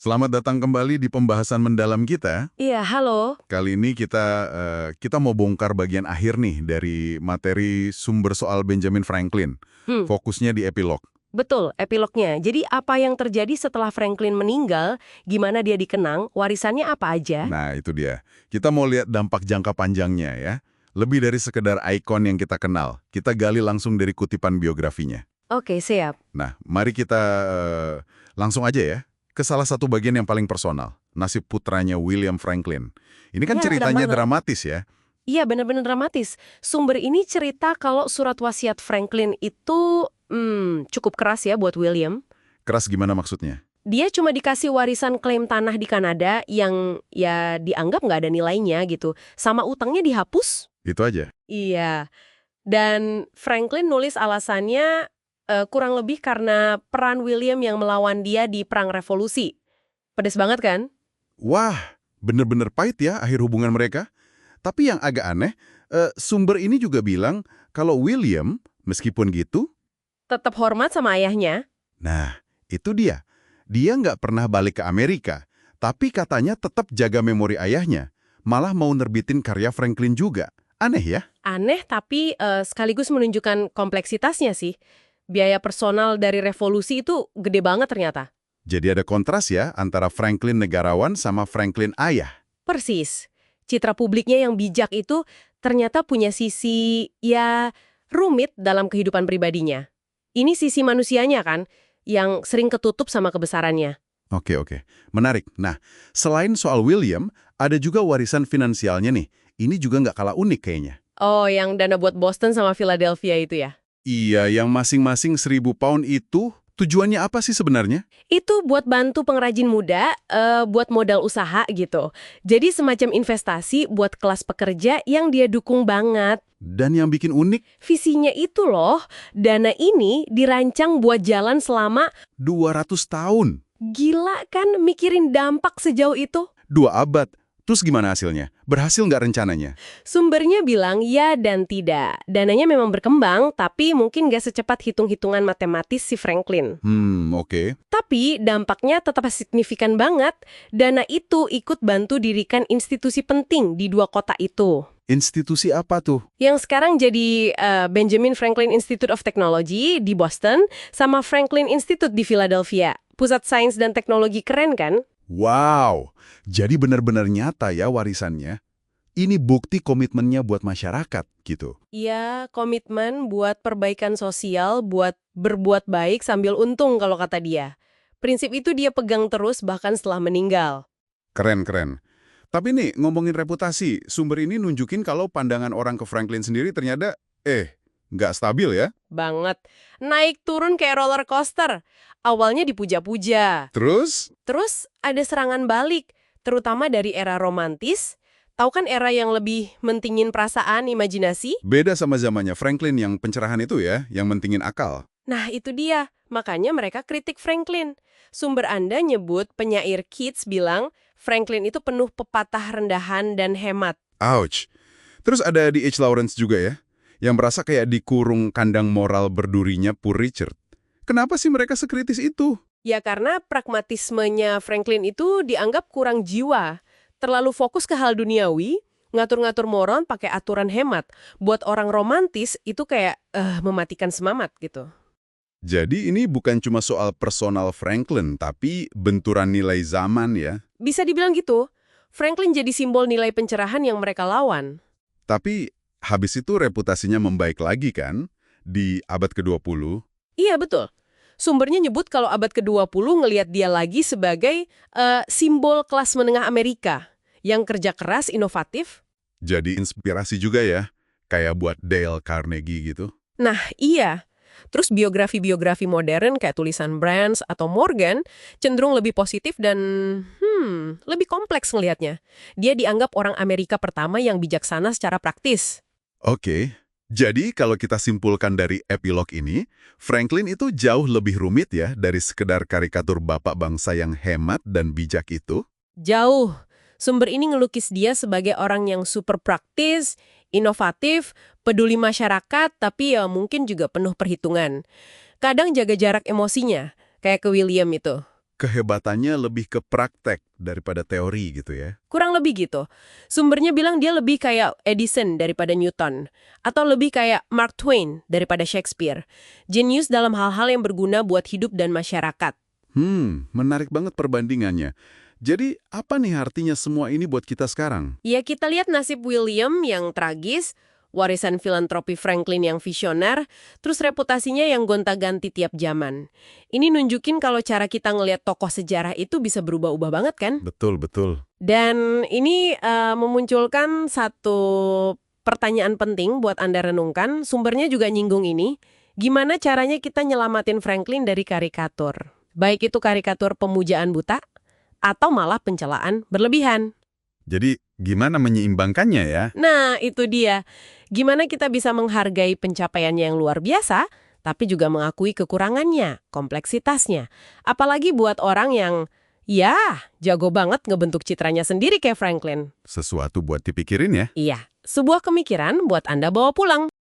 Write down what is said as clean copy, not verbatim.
Selamat datang kembali di pembahasan mendalam kita. Iya, halo. Kali ini kita mau bongkar bagian akhir nih dari materi sumber soal Benjamin Franklin. Hmm, Fokusnya di epilog. betul, epilognya. Jadi apa yang terjadi setelah Franklin meninggal, gimana dia dikenang, warisannya apa aja? Nah, itu dia. Kita mau lihat dampak jangka panjangnya ya. Lebih dari sekedar ikon yang kita kenal. Kita gali langsung dari kutipan biografinya. Oke, siap. Nah, mari kita langsung aja ya ke salah satu bagian yang paling personal. Nasib putranya William Franklin. Ini kan Ya, ceritanya banget. dramatis ya. Iya, benar-benar dramatis. Sumber ini cerita kalau surat wasiat Franklin itu cukup keras ya buat William. Keras gimana maksudnya? Dia cuma dikasih warisan klaim tanah di Kanada yang ya dianggap nggak ada nilainya gitu. Sama utangnya dihapus. Itu aja. Iya. Dan Franklin nulis alasannya kurang lebih karena peran William yang melawan dia di Perang Revolusi. Pedes banget kan? Wah, bener-bener pahit ya akhir hubungan mereka. Tapi yang agak aneh, sumber ini juga bilang kalau William, meskipun gitu, Tetap hormat sama ayahnya. nah itu dia. Dia nggak pernah balik ke Amerika, tapi katanya tetap jaga memori ayahnya. Malah mau nerbitin karya Franklin juga. Aneh ya? Aneh tapi sekaligus menunjukkan kompleksitasnya sih. Biaya personal dari revolusi itu gede banget ternyata. Jadi ada kontras ya antara Franklin negarawan sama Franklin ayah. Persis. Citra publiknya yang bijak itu ternyata punya sisi ya rumit dalam kehidupan pribadinya. Ini sisi manusianya kan, yang sering ketutup sama kebesarannya. Oke. Menarik. Nah, selain soal William, ada juga warisan finansialnya nih. Ini juga nggak kalah unik kayaknya. Oh, yang dana buat Boston sama Philadelphia itu ya? Iya, yang masing-masing 1.000 pound itu tujuannya apa sih sebenarnya? Itu buat bantu pengrajin muda, buat modal usaha gitu. Jadi semacam investasi buat kelas pekerja yang dia dukung banget. Dan yang bikin unik, Visinya itu loh, dana ini dirancang buat jalan selama 200 tahun. gila kan mikirin dampak sejauh itu? 2 abad. Terus gimana hasilnya? Berhasil nggak rencananya? Sumbernya bilang ya dan tidak. Dananya memang berkembang, tapi mungkin nggak secepat hitung-hitungan matematis si Franklin. Oke. Tapi dampaknya tetap signifikan banget. Dana itu ikut bantu dirikan institusi penting di dua kota itu. Institusi apa tuh? Yang sekarang jadi Benjamin Franklin Institute of Technology di Boston, sama Franklin Institute di Philadelphia. Pusat sains dan teknologi keren kan? Wow, jadi benar-benar nyata ya warisannya. Ini bukti komitmennya buat masyarakat, gitu. Iya, komitmen buat perbaikan sosial, buat berbuat baik sambil untung kalau kata dia. Prinsip itu dia pegang terus bahkan setelah meninggal. Keren. Tapi nih, ngomongin reputasi, sumber ini nunjukin kalau pandangan orang ke Franklin sendiri ternyata, nggak stabil ya. Banget. Naik turun kayak roller coaster. Awalnya dipuja-puja. Terus, Terus ada serangan balik, terutama dari era romantis. Tahu kan era yang lebih mentingin perasaan, imajinasi? beda sama zamannya Franklin yang pencerahan itu ya, yang mentingin akal. Nah, itu dia. Makanya mereka kritik Franklin. Sumber Anda nyebut penyair Keats bilang Franklin itu penuh pepatah rendahan dan hemat. Ouch. Terus ada D.H. Lawrence juga ya, yang merasa kayak dikurung kandang moral berdurinya Poor Richard. Kenapa sih mereka sekritis itu? Ya karena pragmatismenya Franklin itu dianggap kurang jiwa. Terlalu fokus ke hal duniawi, ngatur-ngatur moron pakai aturan hemat. Buat orang romantis itu kayak mematikan semangat gitu. Jadi ini bukan cuma soal personal Franklin, tapi benturan nilai zaman ya. Bisa dibilang gitu, Franklin jadi simbol nilai pencerahan yang mereka lawan. Tapi habis itu reputasinya membaik lagi kan? Di abad ke-20. Iya betul. Sumbernya nyebut kalau abad ke-20 ngelihat dia lagi sebagai simbol kelas menengah Amerika yang kerja keras, inovatif. Jadi inspirasi juga ya, kayak buat Dale Carnegie gitu. Nah, iya. Terus biografi-biografi modern kayak tulisan Brands atau Morgan cenderung lebih positif dan lebih kompleks ngelihatnya. Dia dianggap orang Amerika pertama yang bijaksana secara praktis. Oke, jadi kalau kita simpulkan dari epilog ini, Franklin itu jauh lebih rumit ya dari sekedar karikatur bapak bangsa yang hemat dan bijak itu. Jauh. Sumber ini ngelukis dia sebagai orang yang super praktis, inovatif, peduli masyarakat, tapi ya mungkin juga penuh perhitungan. Kadang jaga jarak emosinya, kayak ke William itu. kehebatannya lebih ke praktek daripada teori gitu ya. Kurang lebih gitu. Sumbernya bilang dia lebih kayak Edison daripada Newton. Atau lebih kayak Mark Twain daripada Shakespeare. Jenius dalam hal-hal yang berguna buat hidup dan masyarakat. Menarik banget perbandingannya. Jadi, apa nih artinya semua ini buat kita sekarang? Ya kita lihat nasib William yang tragis, warisan filantropi Franklin yang visioner, terus reputasinya yang gonta-ganti tiap zaman. Ini nunjukin kalau cara kita ngelihat tokoh sejarah itu bisa berubah-ubah banget kan? Betul, betul. Dan ini memunculkan satu pertanyaan penting buat Anda renungkan, sumbernya juga nyinggung ini. Gimana caranya kita nyelamatin Franklin dari karikatur? Baik itu karikatur pemujaan buta, atau malah pencelaan berlebihan. Jadi, gimana menyeimbangkannya ya? Nah, itu dia. Gimana kita bisa menghargai pencapaiannya yang luar biasa, tapi juga mengakui kekurangannya, kompleksitasnya. Apalagi buat orang yang, ya, jago banget ngebentuk citranya sendiri kayak Franklin. Sesuatu buat dipikirin ya. Iya, sebuah pemikiran buat Anda bawa pulang.